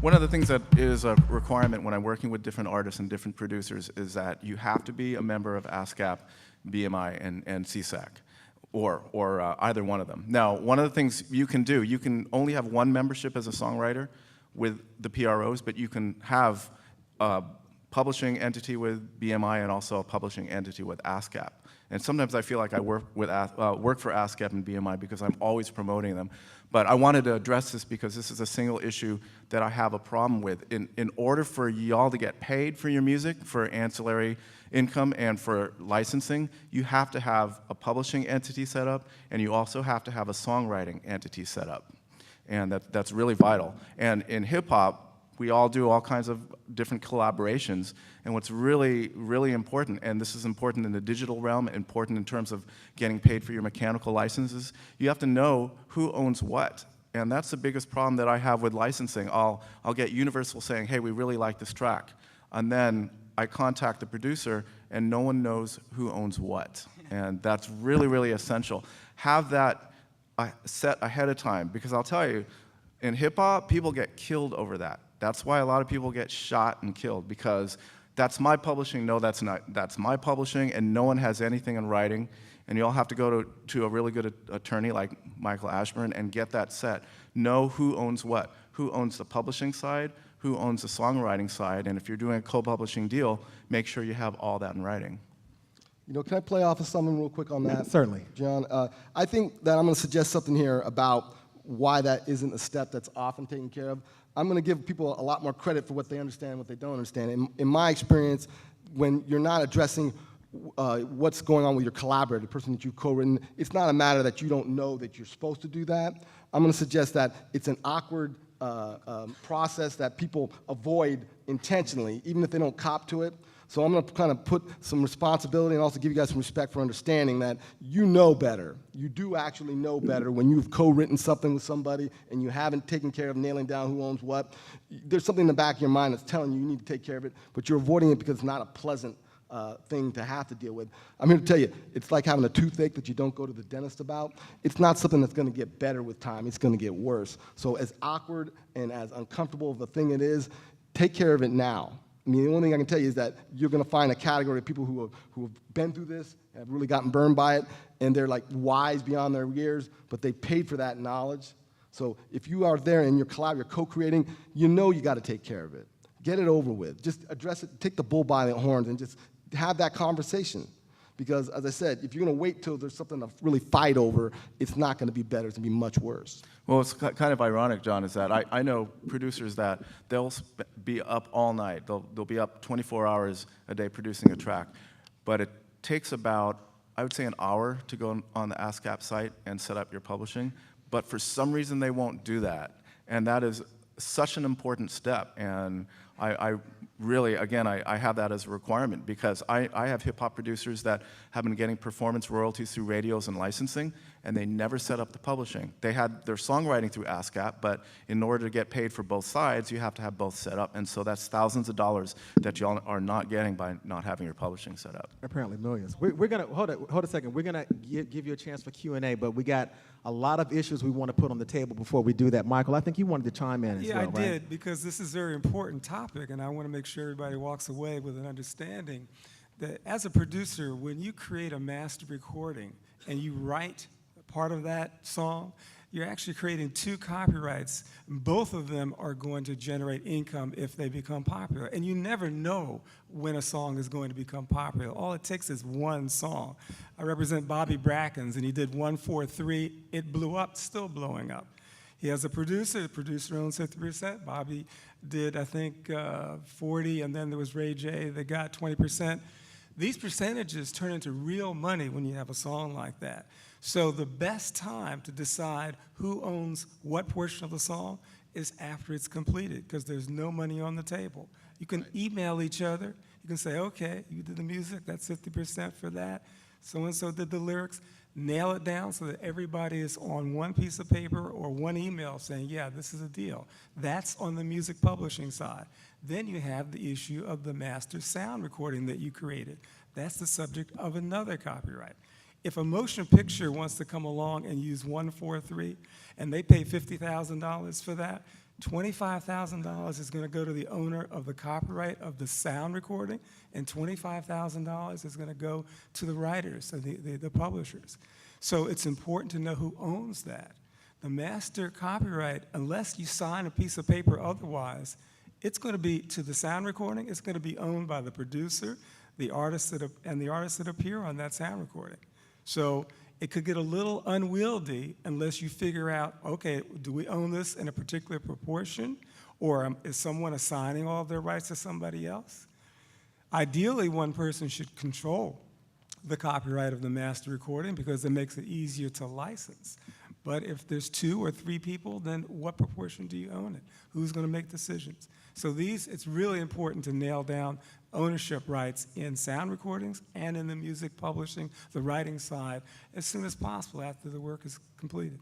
One of the things that is a requirement when I'm working with different artists and different producers is that you have to be a member of ASCAP, BMI, and CSAC, or either one of them. Now, one of the things you can do, you can only have one membership as a songwriter with the PROs, but you can have a publishing entity with BMI and also a publishing entity with ASCAP. And sometimes I feel like I work for ASCAP and BMI because I'm always promoting them. But I wanted to address this because this is a single issue that I have a problem with. In order for y'all to get paid for your music, for ancillary income and for licensing, you have to have a publishing entity set up, and you also have to have a songwriting entity set up. And that's really vital. And in hip hop, we all do all kinds of different collaborations, and what's really, really important, and this is important in the digital realm, important in terms of getting paid for your mechanical licenses, you have to know who owns what. And that's the biggest problem that I have with licensing. I'll get Universal saying, hey, we really like this track. And then I contact the producer, and no one knows who owns what. And that's really, really essential. Have that set ahead of time, because I'll tell you, in hip hop, people get killed over that. That's why a lot of people get shot and killed, because that's my publishing. No, that's not. That's my publishing, and no one has anything in writing. And you all have to go to a really good attorney like Michael Ashburn and get that set. Know who owns what. Who owns the publishing side, who owns the songwriting side, and if you're doing a co-publishing deal, make sure you have all that in writing. You know, can I play off of something real quick on that? Certainly. John, I think that I'm going to suggest something here about why that isn't a step that's often taken care of. I'm going to give people a lot more credit for what they understand and what they don't understand. In my experience, when you're not addressing what's going on with your collaborator, the person that you've co-written, it's not a matter that you don't know that you're supposed to do that. I'm going to suggest that it's an awkward process that people avoid intentionally, even if they don't cop to it. So I'm going to kind of put some responsibility and also give you guys some respect for understanding that you know better. You do actually know better when you've co-written something with somebody and you haven't taken care of nailing down who owns what. There's something in the back of your mind that's telling you you need to take care of it, but you're avoiding it because it's not a pleasant thing to have to deal with. I'm here to tell you, it's like having a toothache that you don't go to the dentist about. It's not something that's going to get better with time. It's going to get worse. So as awkward and as uncomfortable of a thing it is, take care of it now. I mean, the only thing I can tell you is that you're going to find a category of people who have been through this, have really gotten burned by it, and they're like wise beyond their years, but they paid for that knowledge. So if you are there and you're co-creating, you know you got to take care of it. Get it over with. Just address it, take the bull by the horns, and just have that conversation. Because, as I said, if you're going to wait till there's something to really fight over, it's not going to be better. It's going to be much worse. Well, it's kind of ironic, John, is that I know producers that they'll be up all night. They'll be up 24 hours a day producing a track. But it takes about, I would say, an hour to go on the ASCAP site and set up your publishing. But for some reason, they won't do that. And that is such an important step. And I really, again, I have that as a requirement because I have hip-hop producers that have been getting performance royalties through radios and licensing, and they never set up the publishing. They had their songwriting through ASCAP, but in order to get paid for both sides, you have to have both set up, and so that's thousands of dollars that y'all are not getting by not having your publishing set up. Apparently millions. We're gonna, hold a second, we're gonna give you a chance for Q&A, but we got a lot of issues we want to put on the table before we do that. Michael, I think you wanted to chime in as well, right? Yeah, I did, because this is a very important topic, and I want to make sure everybody walks away with an understanding that as a producer, when you create a master recording and you write part of that song, you're actually creating two copyrights. Both of them are going to generate income if they become popular. And you never know when a song is going to become popular. All it takes is one song. I represent Bobby Brackens, and he did 143. It blew up, still blowing up. He has a producer. The producer owns 50%. Bobby did, I think, 40, and then there was Ray J that got 20%. These percentages turn into real money when you have a song like that. So the best time to decide who owns what portion of the song is after it's completed, because there's no money on the table. You can email each other. You can say, okay, you did the music, that's 50% for that. So-and-so did the lyrics. Nail it down so that everybody is on one piece of paper or one email saying, yeah, this is a deal. That's on the music publishing side. Then you have the issue of the master sound recording that you created. That's the subject of another copyright. If a motion picture wants to come along and use 143 and they pay $50,000 for that, $25,000 is going to go to the owner of the copyright of the sound recording, and $25,000 is going to go to the writers, so the publishers. So it's important to know who owns that. The master copyright, unless you sign a piece of paper otherwise, it's going to be, to the sound recording, it's going to be owned by the producer, the artists and the artists that appear on that sound recording. So it could get a little unwieldy unless you figure out, okay, do we own this in a particular proportion, or is someone assigning all of their rights to somebody else? Ideally, one person should control the copyright of the master recording because it makes it easier to license. But if there's 2 or 3 people, then what proportion do you own it? Who's going to make decisions? So it's really important to nail down ownership rights in sound recordings and in the music publishing, the writing side, as soon as possible after the work is completed.